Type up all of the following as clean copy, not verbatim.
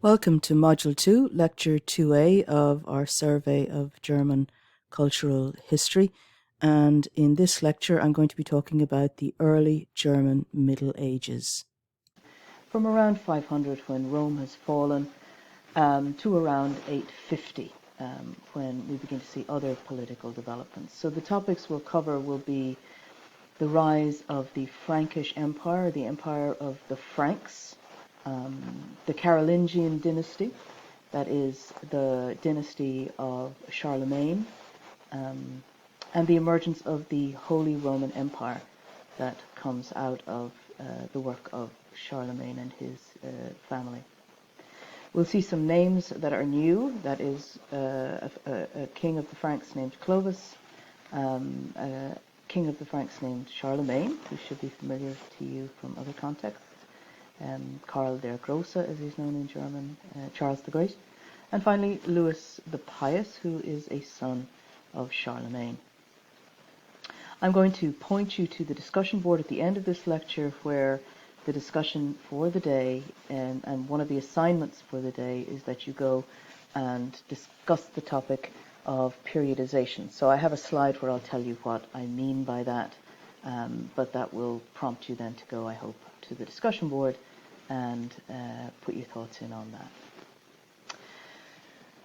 Welcome to Module 2, Lecture 2A of our survey of German cultural history. And in this lecture, I'm going to be talking about the early German Middle Ages. From around 500, when Rome has fallen, to around 850, when we begin to see other political developments. So the topics we'll cover will be the rise of the Frankish Empire, the Empire of the Franks, the Carolingian dynasty, that is the dynasty of Charlemagne, and the emergence of the Holy Roman Empire that comes out of the work of Charlemagne and his family. We'll see some names that are new, that is a king of the Franks named Clovis, a king of the Franks named Charlemagne, who should be familiar to you from other contexts, Karl der Grosse, as he's known in German, Charles the Great, and finally Louis the Pious, who is a son of Charlemagne. I'm going to point you to the discussion board at the end of this lecture, where the discussion for the day and one of the assignments for the day is that you go and discuss the topic of periodization. So I have a slide where I'll tell you what I mean by that, but that will prompt you then to go, I hope, to the discussion board and put your thoughts in on that.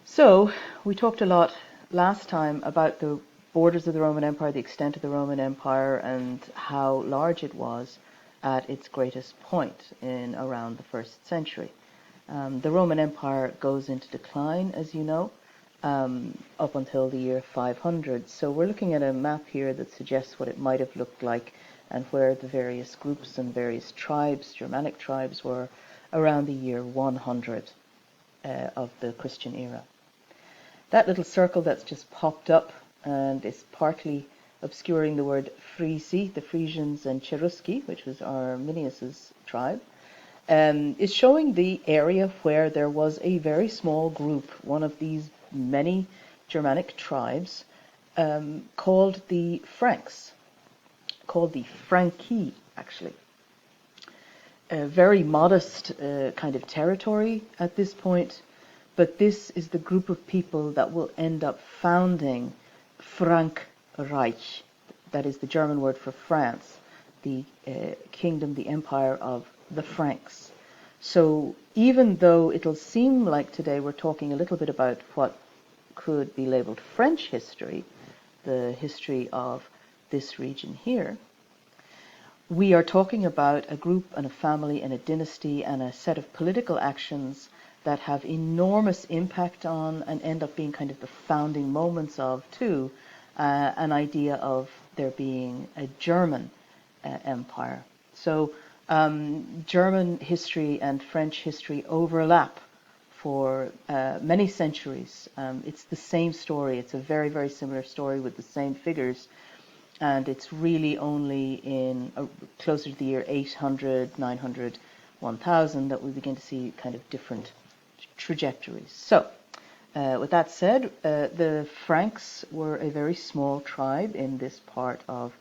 So we talked a lot last time about the borders of the Roman Empire, the extent of the Roman Empire, and how large it was at its greatest point in around the 1st century. The Roman Empire goes into decline, as you know, up until the year 500. So we're looking at a map here that suggests what it might have looked like and where the various groups and various tribes, Germanic tribes, were around the year 100 of the Christian era. That little circle that's just popped up and is partly obscuring the word Frisi, the Frisians and Cherusci, which was Arminius's tribe, is showing the area where there was a very small group, one of these many Germanic tribes, called the Franks, called the Franki, actually. A very modest kind of territory at this point, but this is the group of people that will end up founding Frankreich, that is the German word for France, the kingdom, the empire of the Franks. So even though it'll seem like today we're talking a little bit about what could be labeled French history, the history of this region here, we are talking about a group and a family and a dynasty and a set of political actions that have enormous impact on and end up being kind of the founding moments of, too, an idea of there being a German empire. So German history and French history overlap for many centuries. It's the same story. It's a very, very similar story with the same figures. And it's really only in closer to the year 800, 900, 1000 that we begin to see kind of different trajectories. So, with that said, the Franks were a very small tribe in this part of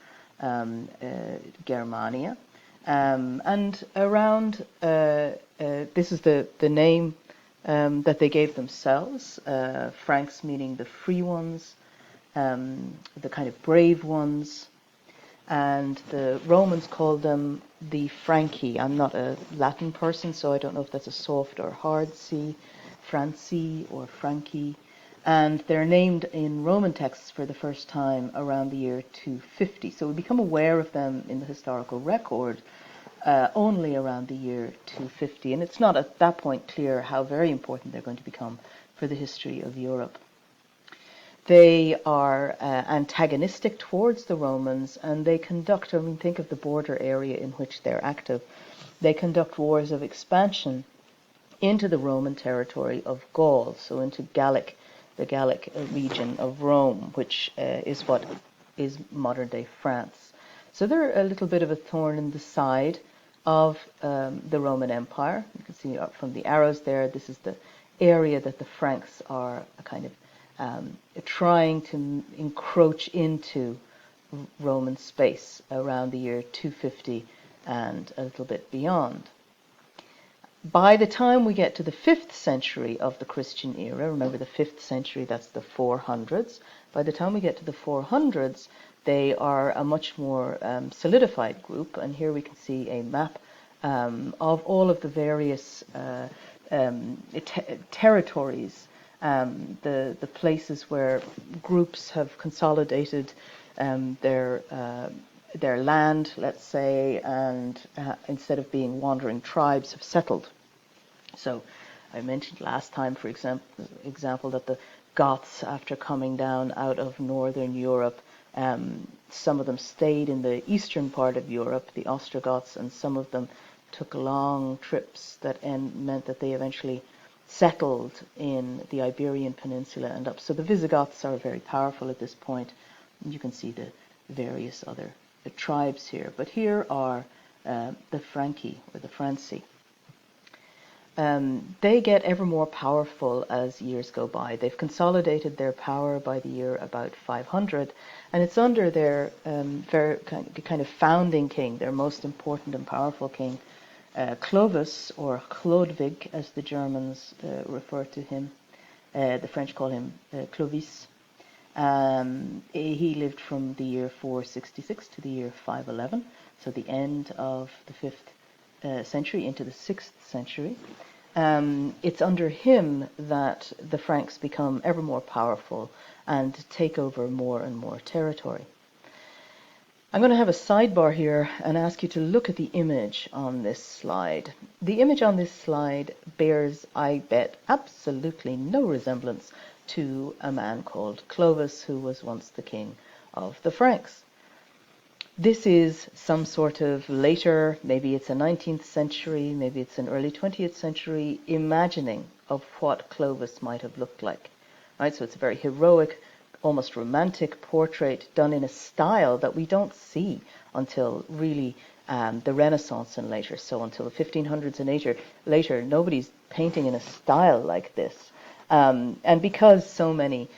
Germania. And around, this is the name that they gave themselves, Franks meaning the free ones, the kind of brave ones, and the Romans called them the Franci. I'm not a Latin person, so I don't know if that's a soft or hard C, Franci or Franci, and they're named in Roman texts for the first time around the year 250. So we become aware of them in the historical record only around the year 250, and it's not at that point clear how very important they're going to become for the history of Europe. They are antagonistic towards the Romans, and they conduct, think of the border area in which they're active, they conduct wars of expansion into the Roman territory of Gaul, so into the Gallic region of Rome, which is what is modern-day France. So they're a little bit of a thorn in the side of the Roman Empire. You can see from the arrows there, this is the area that the Franks are a kind of trying to encroach into Roman space around the year 250 and a little bit beyond. By the time we get to the 5th century of the Christian era, remember the 5th century, that's the 400s. By the time we get to the 400s, they are a much more solidified group. And here we can see a map of all of the various territories, the places where groups have consolidated their land, let's say, and instead of being wandering tribes, have settled. So I mentioned last time, for example, that the Goths, after coming down out of northern Europe, some of them stayed in the eastern part of Europe, the Ostrogoths, and some of them took long trips that meant that they eventually settled in the Iberian Peninsula and up. So the Visigoths are very powerful at this point. You can see the various other tribes here. But here are the Franki, or the Franci. They get ever more powerful as years go by. They've consolidated their power by the year about 500, and it's under their very kind of founding king, their most important and powerful king, Clovis, or Chlodwig, as the Germans refer to him. The French call him Clovis. He lived from the year 466 to the year 511, so the end of the 5th century into the 6th century. It's under him that the Franks become ever more powerful and take over more and more territory. I'm going to have a sidebar here and ask you to look at the image on this slide. The image on this slide bears, I bet, absolutely no resemblance to a man called Clovis, who was once the king of the Franks. This is some sort of later, maybe it's a 19th century, maybe it's an early 20th century imagining of what Clovis might have looked like. Right? So it's a very heroic, almost romantic portrait done in a style that we don't see until really the Renaissance and later. So until the 1500s and later, nobody's painting in a style like this. And because so many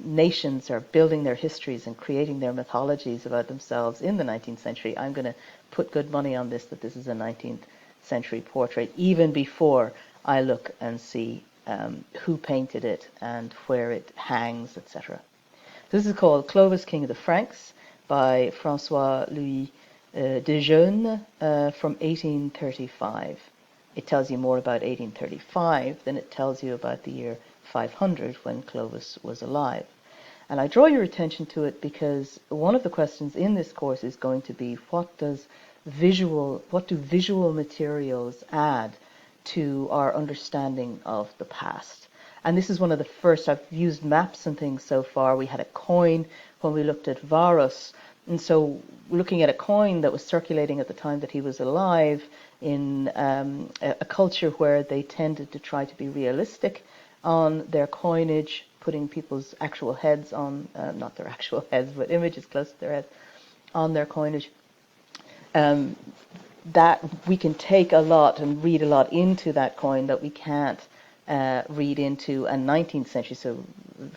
nations are building their histories and creating their mythologies about themselves in the 19th century, I'm going to put good money on this, that this is a 19th century portrait, even before I look and see who painted it and where it hangs, etc. This is called Clovis, King of the Franks, by François-Louis de Jeune from 1835. It tells you more about 1835 than it tells you about the year 500 when Clovis was alive. And I draw your attention to it because one of the questions in this course is going to be what do visual materials add to our understanding of the past? And this is one of the first. I've used maps and things so far. We had a coin when we looked at Varus. And so looking at a coin that was circulating at the time that he was alive in a culture where they tended to try to be realistic on their coinage, putting people's actual heads on, not their actual heads, but images close to their heads on their coinage. That we can take a lot and read a lot into that coin that we can't read into a 19th century. So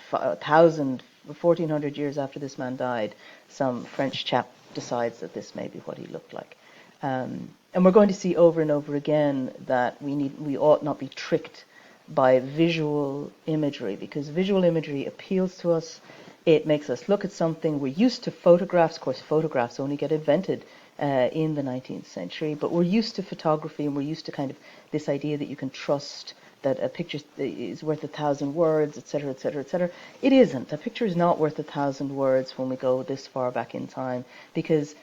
1400 years after this man died, some French chap decides that this may be what he looked like. And we're going to see over and over again that we ought not be tricked by visual imagery, because visual imagery appeals to us. It makes us look at something. We're used to photographs. Of course, photographs only get invented in the 19th century, but we're used to photography, and we're used to kind of this idea that you can trust that a picture is worth 1,000 words, etc., etc., etc. It isn't. A picture is not worth 1,000 words when we go this far back in time, because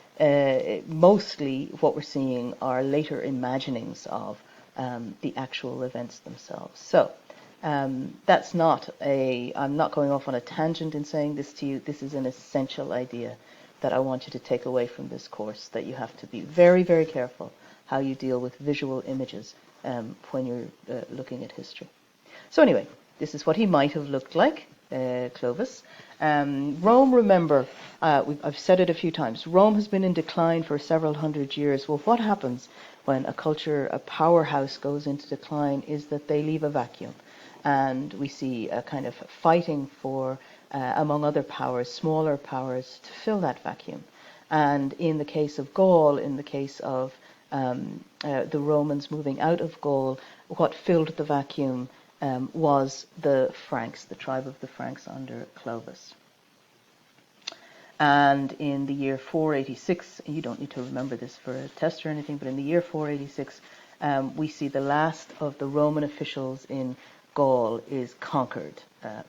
mostly what we're seeing are later imaginings of the actual events themselves. So that's not I'm not going off on a tangent in saying this to you. This is an essential idea that I want you to take away from this course, that you have to be very, very careful how you deal with visual images when you're looking at history. So anyway, this is what he might have looked like, Clovis. Rome, remember, I've said it a few times, Rome has been in decline for several hundred years. Well, what happens when a culture, a powerhouse goes into decline is that they leave a vacuum. And we see a kind of fighting for, among other powers, smaller powers, to fill that vacuum. And in the case of Gaul, in the case of the Romans moving out of Gaul, what filled the vacuum was the Franks, the tribe of the Franks under Clovis. And in the year 486, you don't need to remember this for a test or anything, but in the year 486, we see the last of the Roman officials in Gaul is conquered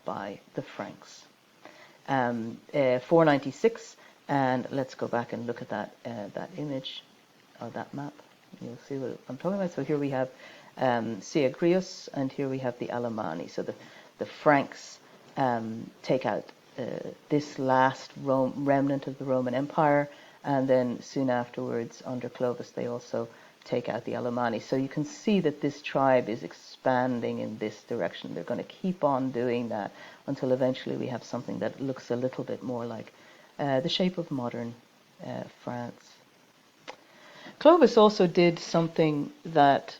by the Franks. 496, and let's go back and look at that image or that map. You'll see what I'm talking about. So here we have Syagrius, and here we have the Alemanni. So the Franks take out this last remnant of the Roman Empire, and then soon afterwards, under Clovis, they also take out the Alemanni. So you can see that this tribe is expanding in this direction. They're going to keep on doing that until eventually we have something that looks a little bit more like the shape of modern France. Clovis also did something that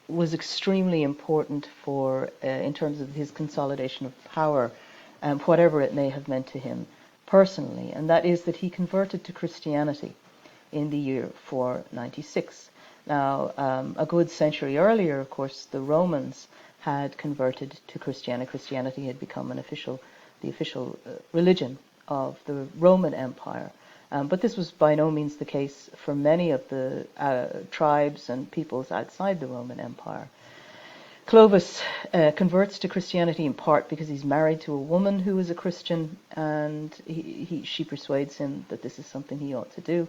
was extremely important for, in terms of his consolidation of power, whatever it may have meant to him personally, and that is that he converted to Christianity in the year 496. Now, a good century earlier, of course, the Romans had converted to Christianity. Christianity had become the official religion of the Roman Empire. But this was by no means the case for many of the tribes and peoples outside the Roman Empire. Clovis converts to Christianity in part because he's married to a woman who is a Christian, and she persuades him that this is something he ought to do.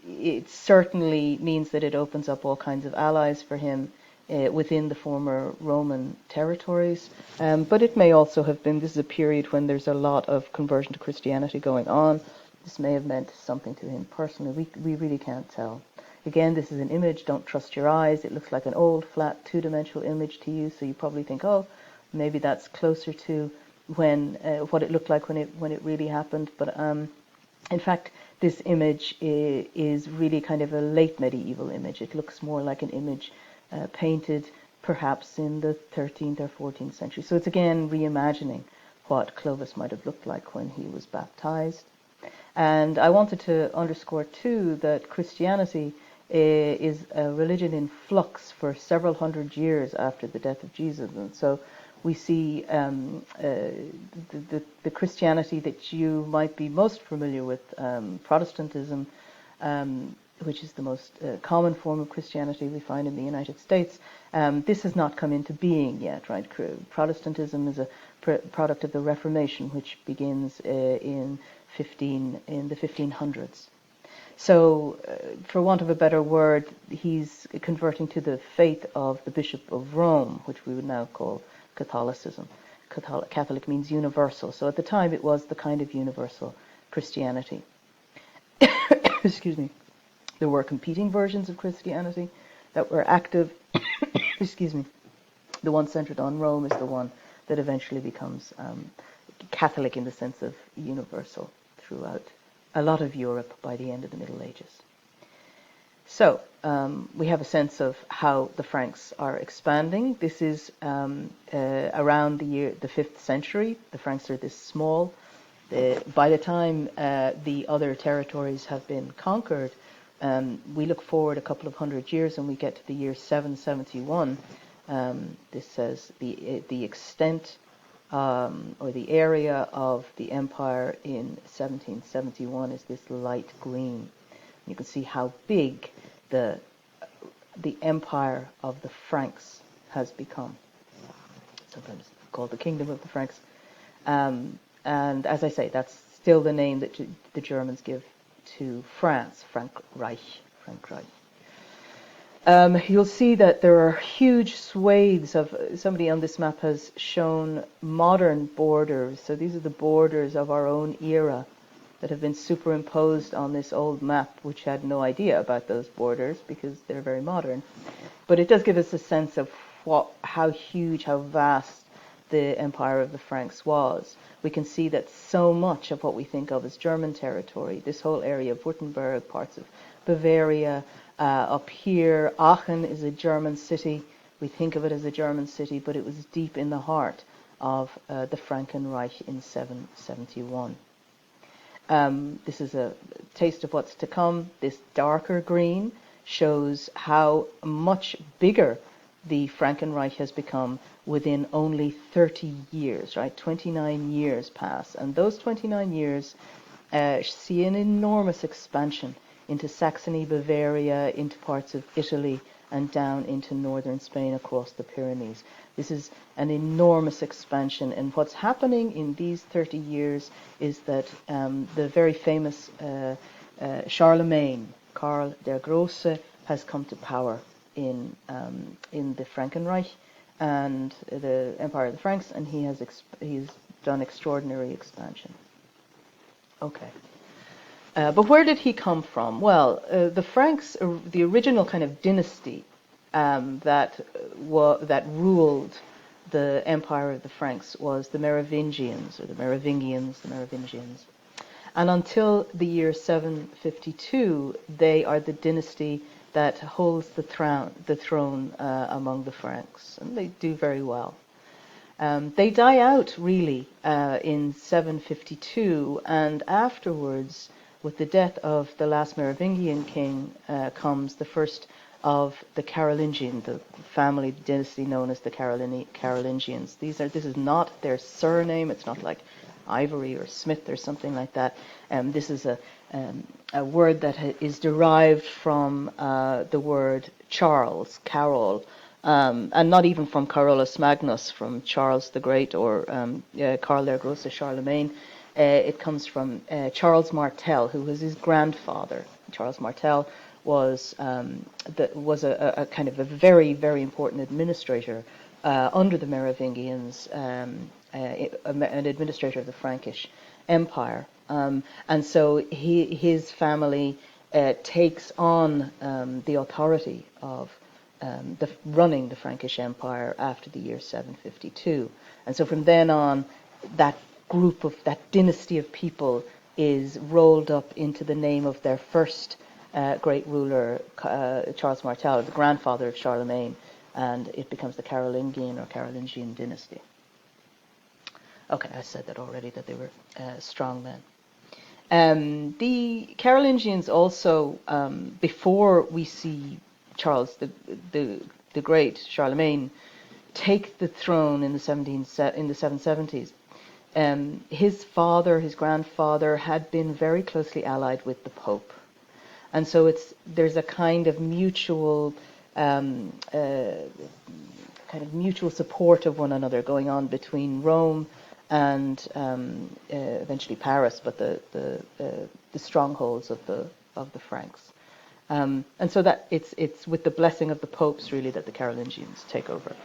It certainly means that it opens up all kinds of allies for him within the former Roman territories. But it may also have been, this is a period when there's a lot of conversion to Christianity going on. This may have meant something to him personally. We really can't tell. Again, this is an image. Don't trust your eyes. It looks like an old, flat, two-dimensional image to you, so you probably think, oh, maybe that's closer to when what it looked like when it really happened. But in fact, this image is really kind of a late medieval image. It looks more like an image painted perhaps in the 13th or 14th century. So it's again reimagining what Clovis might have looked like when he was baptized. And I wanted to underscore too that Christianity is a religion in flux for several hundred years after the death of Jesus. And so we see the Christianity that you might be most familiar with, Protestantism, which is the most common form of Christianity we find in the United States. This has not come into being yet, right? Protestantism is a product of the Reformation, which begins in the 1500s. So, for want of a better word, he's converting to the faith of the Bishop of Rome, which we would now call Catholicism. Catholic means universal. So at the time it was the kind of universal Christianity. Excuse me. There were competing versions of Christianity that were active. Excuse me. The one centered on Rome is the one that eventually becomes Catholic in the sense of universal throughout a lot of Europe by the end of the Middle Ages. So we have a sense of how the Franks are expanding. This is around the 5th century. The Franks are this small. By the time the other territories have been conquered, we look forward a couple of hundred years and we get to the year 771. This says the extent or the area of the empire in 1771 is this light green. You can see how big the empire of the Franks has become. Sometimes called the Kingdom of the Franks. And as I say, that's still the name that the Germans give to France, Frankreich. You'll see that there are huge swathes of, somebody on this map has shown modern borders. So these are the borders of our own era that have been superimposed on this old map, which had no idea about those borders because they're very modern. But it does give us a sense of how huge, how vast the empire of the Franks was. We can see that so much of what we think of as German territory, this whole area of Württemberg, parts of Bavaria, up here, Aachen is a German city. We think of it as a German city, but it was deep in the heart of the Frankenreich in 771. This is a taste of what's to come. This darker green shows how much bigger the Frankenreich has become within only 30 years, right? 29 years pass. And those 29 years see an enormous expansion into Saxony, Bavaria, into parts of Italy, and down into northern Spain across the Pyrenees. This is an enormous expansion, and what's happening in these 30 years is that the very famous Charlemagne, Karl der Große, has come to power in the Frankenreich and the Empire of the Franks, and he's done extraordinary expansion. Okay. But where did he come from? Well, the Franks, the original kind of dynasty that ruled the Empire of the Franks was the Merovingians, or the Merovingians. And until the year 752, they are the dynasty that holds the throne among the Franks, and they do very well. They die out, really, in 752, and afterwards, with the death of the last Merovingian king, comes the first of the Carolingian, the family dynasty known as the Carolingians. This is not their surname. It's not like Ivory or Smith or something like that. This is a word that is derived from the word Charles, Carol, and not even from Carolus Magnus, from Charles the Great, or Karl der Große, Charlemagne. It comes from Charles Martel, who was his grandfather. Charles Martel was a kind of a very, very important administrator under the Merovingians, an administrator of the Frankish Empire. And so his family takes on the authority of running the Frankish Empire after the year 752. And so from then on, that dynasty of people is rolled up into the name of their first great ruler, Charles Martel, the grandfather of Charlemagne, and it becomes the Carolingian or Carolingian dynasty. Okay, I said that already, that they were strong men. The Carolingians also, before we see Charles the Great, Charlemagne, take the throne in the 770s, his grandfather, had been very closely allied with the Pope, and so there's a kind of mutual support of one another going on between Rome and eventually Paris, but the strongholds of the Franks, and so that it's with the blessing of the popes, really, that the Carolingians take over.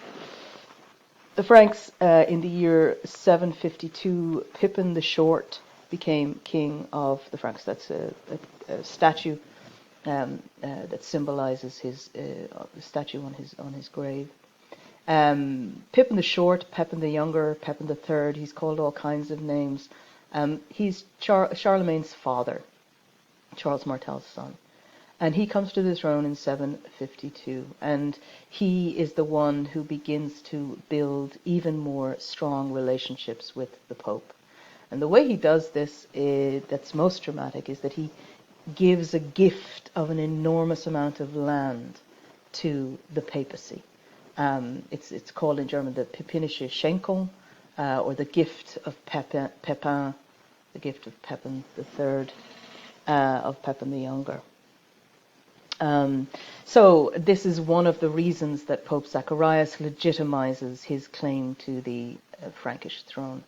The Franks, in the year 752, Pippin the Short became king of the Franks. That's a statue that symbolizes his statue on his grave. Pippin the Short, Pepin the Younger, Pepin the Third. He's called all kinds of names. He's Charlemagne's father, Charles Martel's son. And he comes to the throne in 752, and he is the one who begins to build even more strong relationships with the Pope. And the way he does this, that's most dramatic, is that he gives a gift of an enormous amount of land to the papacy. It's called in German the Pippinische Schenkung, or the gift of Pepin, the gift of Pepin the Third, of Pepin the Younger. So this is one of the reasons that Pope Zacharias legitimizes his claim to the Frankish throne.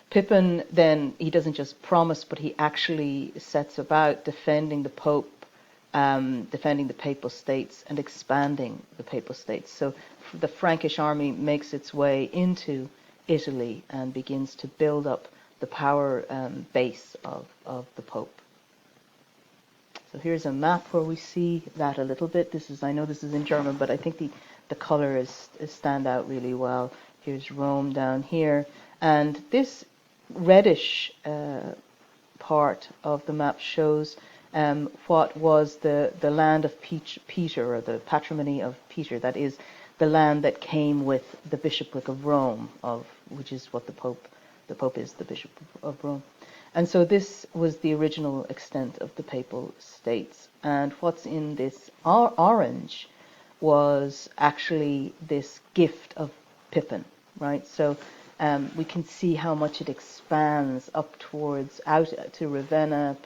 Pippin then, he doesn't just promise, but he actually sets about defending the Pope, defending the Papal States, and expanding the Papal States. So the Frankish army makes its way into Italy and begins to build up the power base of the Pope. So here's a map where we see that a little bit. I know this is in German, but I think the colors stand out really well. Here's Rome down here, and this reddish part of the map shows what was the land of Peter, or the patrimony of Peter. That is the land that came with the bishopric of Rome, which is what the The Pope is the Bishop of Rome. And so this was the original extent of the Papal States. And what's in this orange was actually this gift of Pippin, right? So we can see how much it expands up towards, out to Ravenna,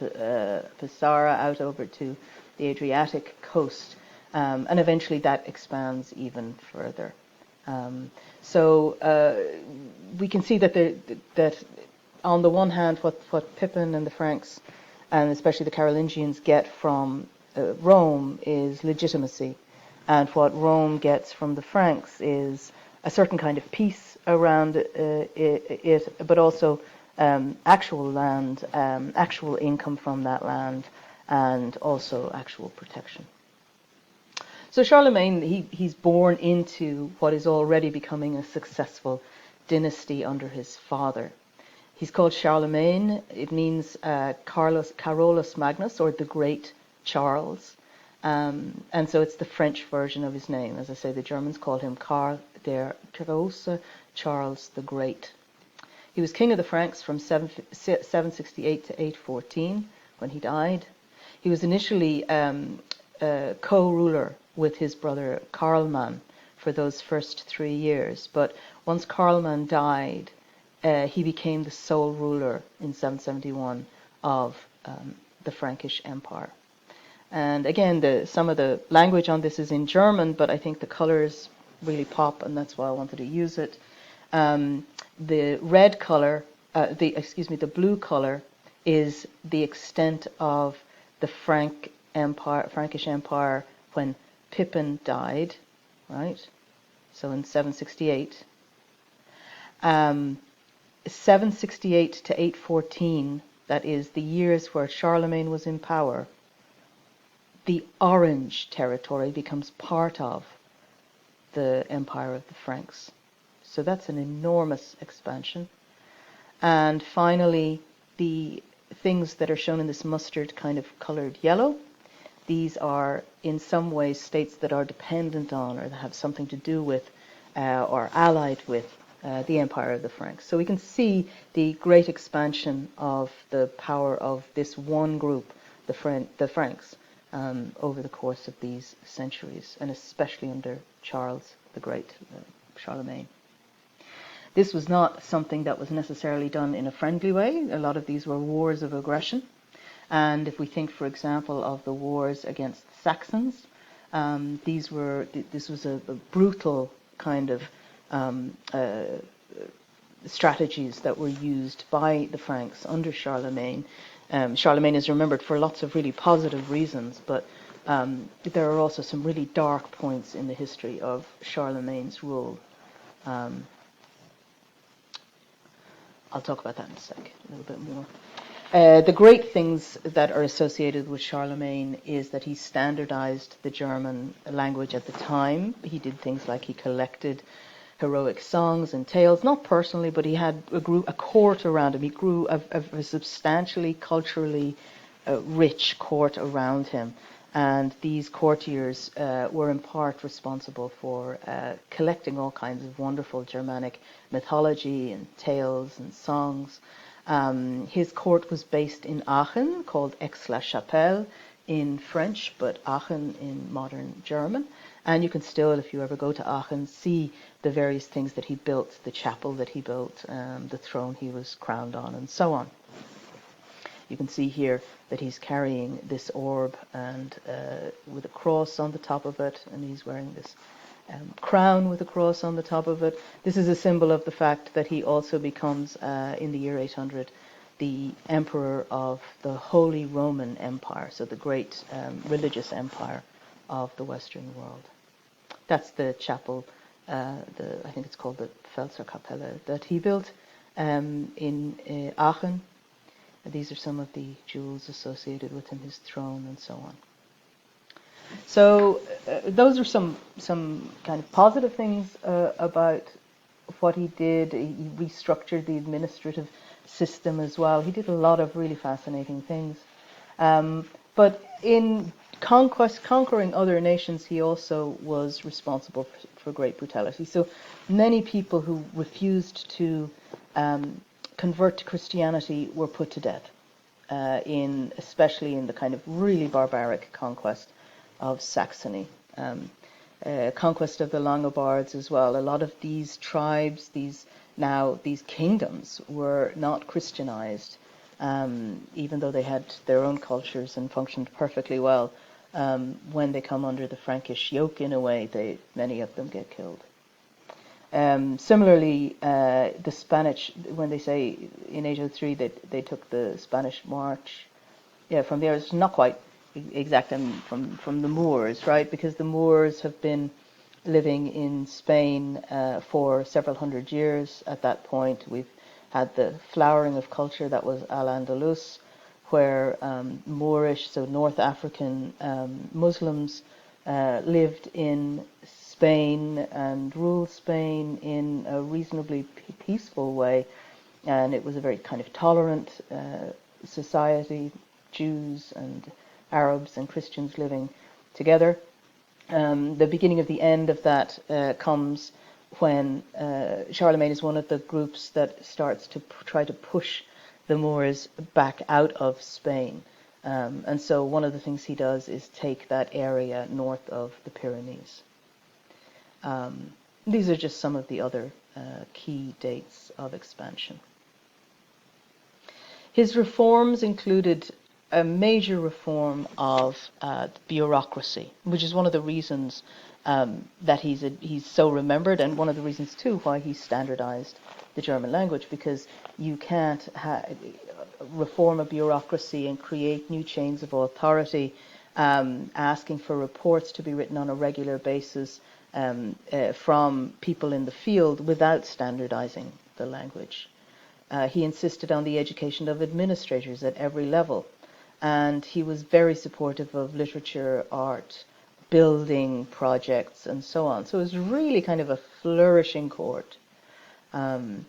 Pescara, out over to the Adriatic coast. And eventually that expands even further. So we can see that that on the one hand, what Pippin and the Franks, and especially the Carolingians, get from Rome is legitimacy, and what Rome gets from the Franks is a certain kind of peace around it, but also actual land, actual income from that land, and also actual protection. So Charlemagne, he's born into what is already becoming a successful dynasty under his father. He's called Charlemagne. It means Carolus Magnus, or the Great Charles. And so it's the French version of his name. As I say, the Germans called him Karl der Große, Charles the Great. He was king of the Franks from 768 to 814 when he died. He was initially co-ruler with his brother Karlman for those first 3 years. But once Karlman died, he became the sole ruler in 771 of the Frankish Empire. And again, some of the language on this is in German, but I think the colors really pop, and that's why I wanted to use it. The red color, the blue color, is the extent of the Frankish Empire when Pippin died, right? So in 768. 768 to 814, that is the years where Charlemagne was in power, the Orange territory becomes part of the Empire of the Franks. So that's an enormous expansion. And finally, the things that are shown in this mustard kind of colored yellow, these are in some ways states that are dependent on or that have something to do with or allied with the Empire of the Franks. So we can see the great expansion of the power of this one group, the Franks, over the course of these centuries, and especially under Charles the Great, Charlemagne. This was not something that was necessarily done in a friendly way. A lot of these were wars of aggression. And if we think, for example, of the wars against the Saxons, this was a brutal kind of strategies that were used by the Franks under Charlemagne. Charlemagne is remembered for lots of really positive reasons, but there are also some really dark points in the history of Charlemagne's rule. I'll talk about that in a sec, a little bit more. The great things that are associated with Charlemagne is that he standardized the German language at the time. He did things like he collected heroic songs and tales, not personally, but he had a court around him. He grew a substantially culturally rich court around him. And these courtiers were in part responsible for collecting all kinds of wonderful Germanic mythology and tales and songs. His court was based in Aachen, called Aix-la-Chapelle in French, but Aachen in modern German. And you can still, if you ever go to Aachen, see the various things that he built, the chapel that he built, the throne he was crowned on, and so on. You can see here that he's carrying this orb and with a cross on the top of it, and he's wearing this crown with a cross on the top of it. This is a symbol of the fact that he also becomes, in the year 800, the emperor of the Holy Roman Empire, so the great religious empire of the Western world. That's the chapel, I think it's called the Pfälzerkapelle, that he built in Aachen. These are some of the jewels associated with him, his throne, and so on. So those are some kind of positive things about what he did. He restructured the administrative system as well. He did a lot of really fascinating things. But in conquering other nations, he also was responsible for great brutality. So many people who refused to convert to Christianity were put to death, especially in the kind of really barbaric conquest of Saxony, conquest of the Longobards as well. A lot of these tribes, these kingdoms, were not Christianized, even though they had their own cultures and functioned perfectly well. When they come under the Frankish yoke, in a way, many of them get killed. Similarly, the Spanish, when they say in 803 that they took the Spanish march, from there, it's not quite exact from the Moors, right? Because the Moors have been living in Spain for several hundred years at that point. We've had the flowering of culture that was Al-Andalus, where Moorish, so North African Muslims lived in Spain and ruled Spain in a reasonably peaceful way, and it was a very kind of tolerant society, Jews and Arabs and Christians living together. The beginning of the end of that comes when Charlemagne is one of the groups that starts to try to push the Moors back out of Spain. And so one of the things he does is take that area north of the Pyrenees. These are just some of the other key dates of expansion. His reforms included a major reform of bureaucracy, which is one of the reasons that he's so remembered, and one of the reasons too why he standardized the German language, because you can't reform a bureaucracy and create new chains of authority, asking for reports to be written on a regular basis from people in the field without standardizing the language. He insisted on the education of administrators at every level, and he was very supportive of literature, art, building projects, and so on. So it was really kind of a flourishing court. Some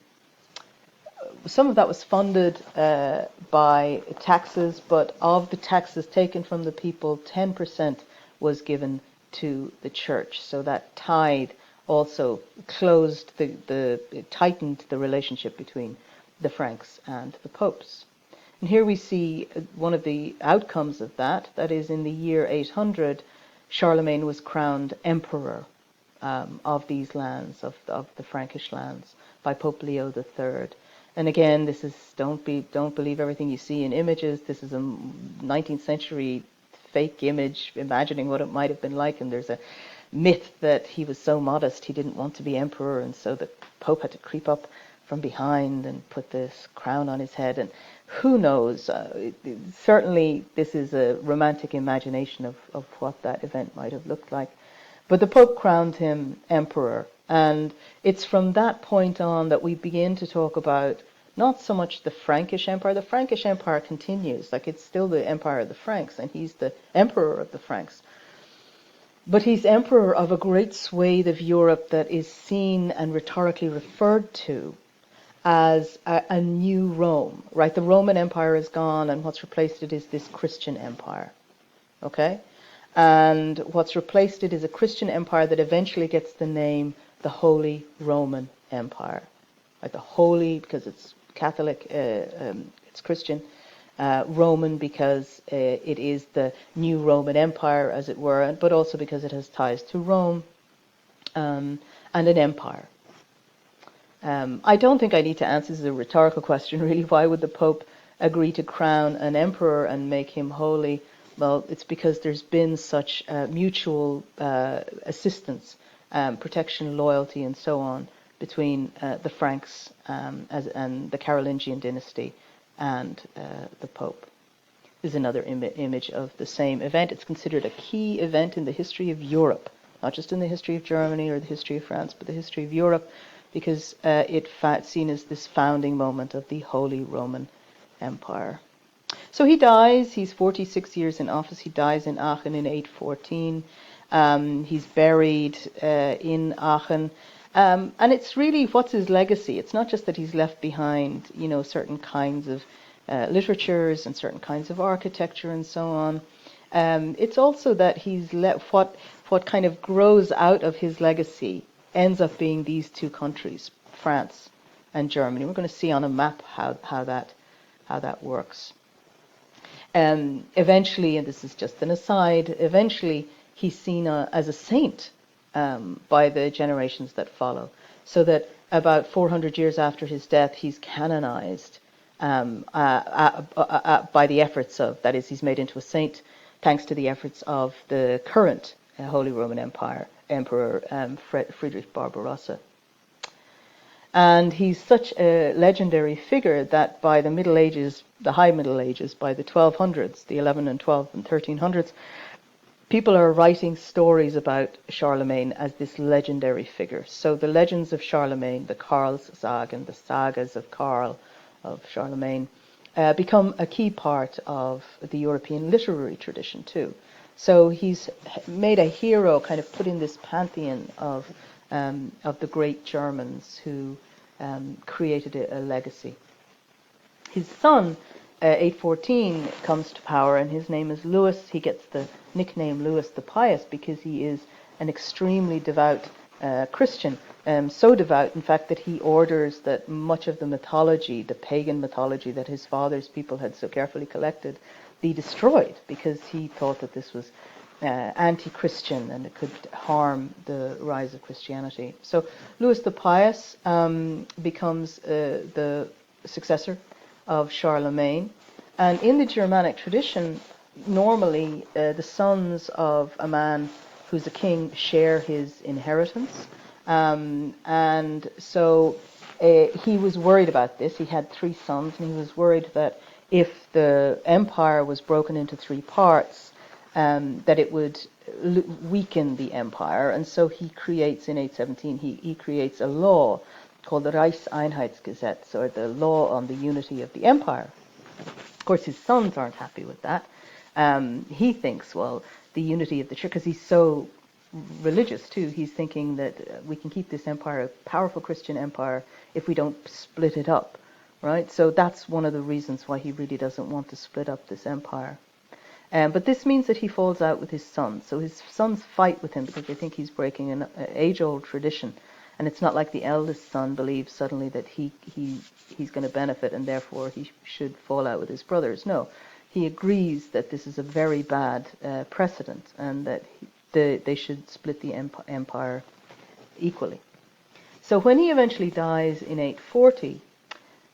of that was funded by taxes, but of the taxes taken from the people, 10% was given to the church. So that tithe also closed it tightened the relationship between the Franks and the popes. And here we see one of the outcomes of that. That is, in the year 800, Charlemagne was crowned emperor of these lands, of the Frankish lands, by Pope Leo III. And again, this is don't believe everything you see in images. This is a 19th century fake image, imagining what it might have been like. And there's a myth that he was so modest he didn't want to be emperor, and so the Pope had to creep up from behind and put this crown on his head. And who knows? Certainly, this is a romantic imagination of what that event might have looked like. But the Pope crowned him emperor, and it's from that point on that we begin to talk about not so much the Frankish Empire. The Frankish Empire continues, like it's still the Empire of the Franks, and he's the emperor of the Franks. But he's emperor of a great swathe of Europe that is seen and rhetorically referred to as a new Rome, right? The Roman Empire is gone, and what's replaced it is this Christian empire, okay? And what's replaced it is a Christian empire that eventually gets the name the Holy Roman Empire. Right? The Holy because it's Catholic, it's Christian. Roman because it is the new Roman Empire, as it were, but also because it has ties to Rome and an empire. I don't think I need to answer. This is a rhetorical question, really. Why would the Pope agree to crown an emperor and make him holy? Well, it's because there's been such mutual assistance, protection, loyalty, and so on between the Franks and the Carolingian dynasty and the Pope. This is another image of the same event. It's considered a key event in the history of Europe, not just in the history of Germany or the history of France, but the history of Europe, because it's seen as this founding moment of the Holy Roman Empire. So he dies. He's 46 years in office. He dies in Aachen in 814. He's buried in Aachen. And it's really, what's his legacy? It's not just that he's left behind, certain kinds of literatures and certain kinds of architecture and so on. It's also that he's what kind of grows out of his legacy ends up being these two countries, France and Germany. We're going to see on a map how that works. Eventually, and this is just an aside, eventually he's seen as a saint by the generations that follow, so that about 400 years after his death, he's canonized by the efforts of, that is, he's made into a saint thanks to the efforts of the current Holy Roman Empire Emperor Friedrich Barbarossa. And he's such a legendary figure that by the Middle Ages, the High Middle Ages, by the 1200s, the 11 and 12 and 1300s, people are writing stories about Charlemagne as this legendary figure. So the legends of Charlemagne, the Karlssagen, the sagas of Karl, of Charlemagne, become a key part of the European literary tradition too. So he's made a hero, kind of put in this pantheon of the great Germans who created a legacy. His son, 814, comes to power, and his name is Louis. He gets the nickname Louis the Pious because he is an extremely devout Christian. So devout, in fact, that he orders that much of the mythology, the pagan mythology that his father's people had so carefully collected, be destroyed, because he thought that this was anti-Christian and it could harm the rise of Christianity. So Louis the Pious becomes the successor of Charlemagne. And in the Germanic tradition, normally the sons of a man who's a king share his inheritance. And so he was worried about this. He had 3 sons, and he was worried that if the empire was broken into 3 parts, that it would weaken the empire. And so he creates, in 817, he creates a law called the Reichseinheitsgesetz, or the law on the unity of the empire. Of course, his sons aren't happy with that. He thinks, well, the unity of the church, because he's so religious too, he's thinking that we can keep this empire a powerful Christian empire if we don't split it up, right? So that's one of the reasons why he really doesn't want to split up this empire. But this means that he falls out with his sons. So his sons fight with him because they think he's breaking an age-old tradition. And it's not like the eldest son believes suddenly that he's going to benefit and therefore he should fall out with his brothers. No, he agrees that this is a very bad precedent and that they should split the empire equally. So when he eventually dies in 840,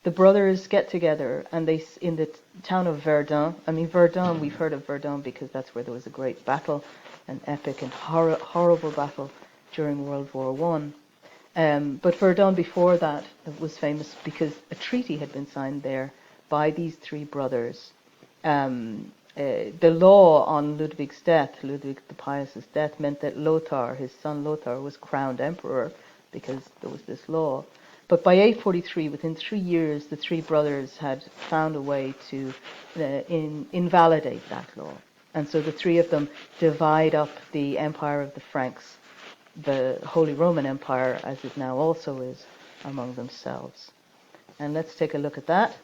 the brothers get together and they, in the town of Verdun, Verdun, we've heard of Verdun because that's where there was a great battle, an epic and horrible battle during World War I. But Verdun before that was famous because a treaty had been signed there by these 3 brothers. The law on Ludwig's death, Ludwig the Pious's death, meant that Lothar, his son Lothar, was crowned emperor because there was this law. But by 843, within 3 years, the 3 brothers had found a way to invalidate that law. And so the 3 of them divide up the empire of the Franks, the Holy Roman Empire, as it now also is, among themselves. And let's take a look at that.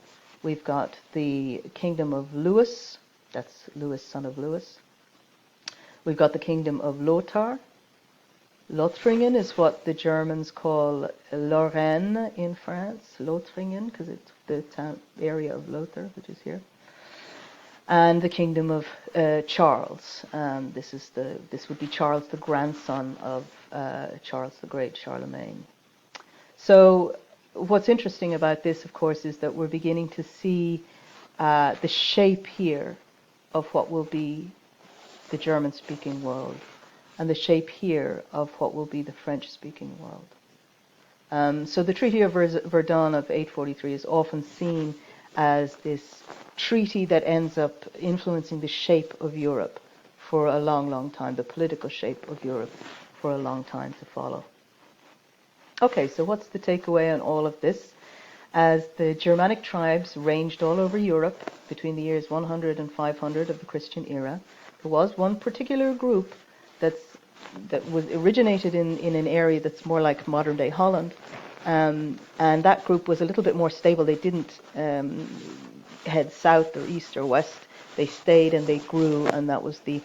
We've got the kingdom of Louis, that's Louis, son of Louis. We've got the kingdom of Lothar. Lothringen is what the Germans call Lorraine in France, Lothringen, because it's the town area of Lothar, which is here. And the kingdom of Charles. This would be Charles, the grandson of Charles the Great, Charlemagne. So what's interesting about this, of course, is that we're beginning to see the shape here of what will be the German-speaking world, and the shape here of what will be the French-speaking world. So the Treaty of Verdun of 843 is often seen as this treaty that ends up influencing the shape of Europe for a long, long time, the political shape of Europe for a long time to follow. Okay, so what's the takeaway on all of this? As the Germanic tribes ranged all over Europe between the years 100 and 500 of the Christian era, there was one particular group that was originated in an area that's more like modern-day Holland, and that group was a little bit more stable. They didn't head south or east or west. They stayed and they grew, and that was the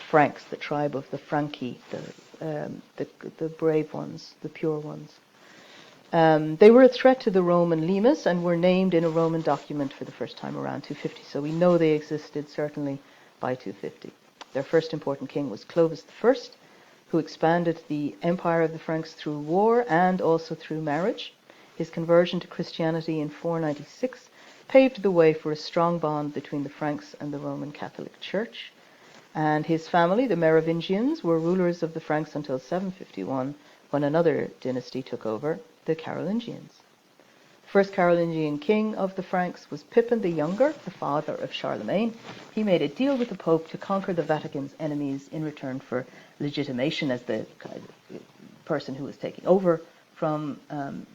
Franks, the tribe of the Franki, the brave ones, the pure ones. They were a threat to the Roman limes and were named in a Roman document for the first time around 250. So we know they existed certainly by 250. Their first important king was Clovis I, who expanded the empire of the Franks through war and also through marriage. His conversion to Christianity in 496 paved the way for a strong bond between the Franks and the Roman Catholic Church. And his family, the Merovingians, were rulers of the Franks until 751, when another dynasty took over, the Carolingians. The first Carolingian king of the Franks was Pippin the Younger, the father of Charlemagne. He made a deal with the Pope to conquer the Vatican's enemies in return for legitimation as the person who was taking over from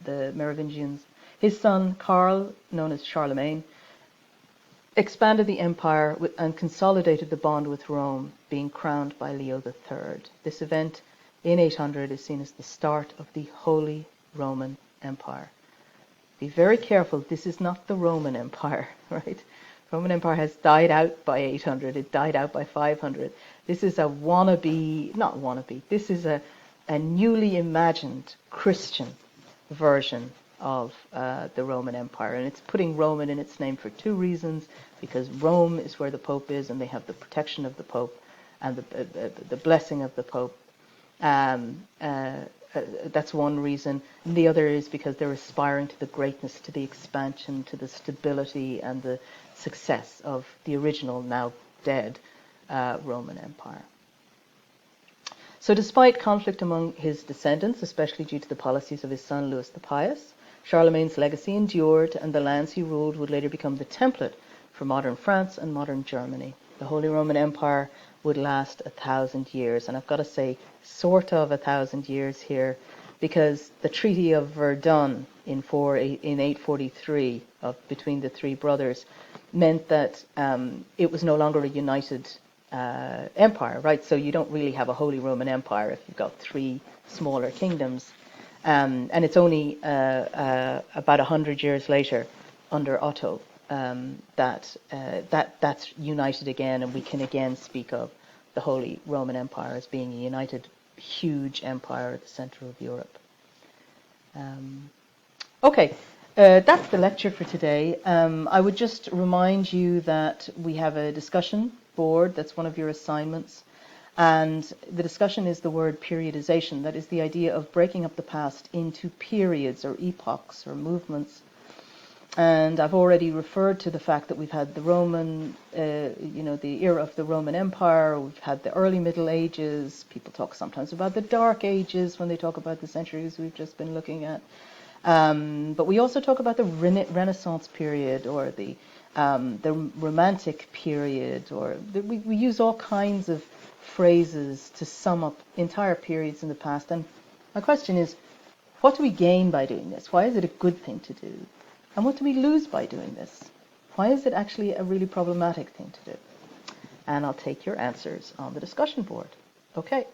the Merovingians. His son, Karl, known as Charlemagne, expanded the empire and consolidated the bond with Rome, being crowned by Leo III. This event in 800 is seen as the start of the Holy Roman Empire. Be very careful, this is not the Roman Empire, right? The Roman Empire has died out by 800, it died out by 500. This is a this is a newly imagined Christian version of the Roman Empire. And it's putting Roman in its name for two reasons, because Rome is where the Pope is and they have the protection of the Pope and the blessing of the Pope. That's one reason. And the other is because they're aspiring to the greatness, to the expansion, to the stability and the success of the original, now dead, Roman Empire. So despite conflict among his descendants, especially due to the policies of his son Louis the Pious, Charlemagne's legacy endured, and the lands he ruled would later become the template for modern France and modern Germany. The Holy Roman Empire would last 1,000 years, and I've got to say sort of 1,000 years here, because the Treaty of Verdun in 843 between the three brothers meant that it was no longer a united empire, right? So you don't really have a Holy Roman Empire if you've got three smaller kingdoms. And it's only about 100 years later, under Otto, that's united again, and we can again speak of the Holy Roman Empire as being a united, huge empire at the center of Europe. That's the lecture for today. I would just remind you that we have a discussion board. That's one of your assignments. And the discussion is the word periodization. That is the idea of breaking up the past into periods or epochs or movements. And I've already referred to the fact that we've had the Roman, the era of the Roman Empire. We've had the early Middle Ages. People talk sometimes about the Dark Ages when they talk about the centuries we've just been looking at. But we also talk about the Renaissance period, or the Romantic period, or we use all kinds of phrases to sum up entire periods in the past. And my question is, what do we gain by doing this? Why is it a good thing to do? And what do we lose by doing this? Why is it actually a really problematic thing to do? And I'll take your answers on the discussion board. Okay.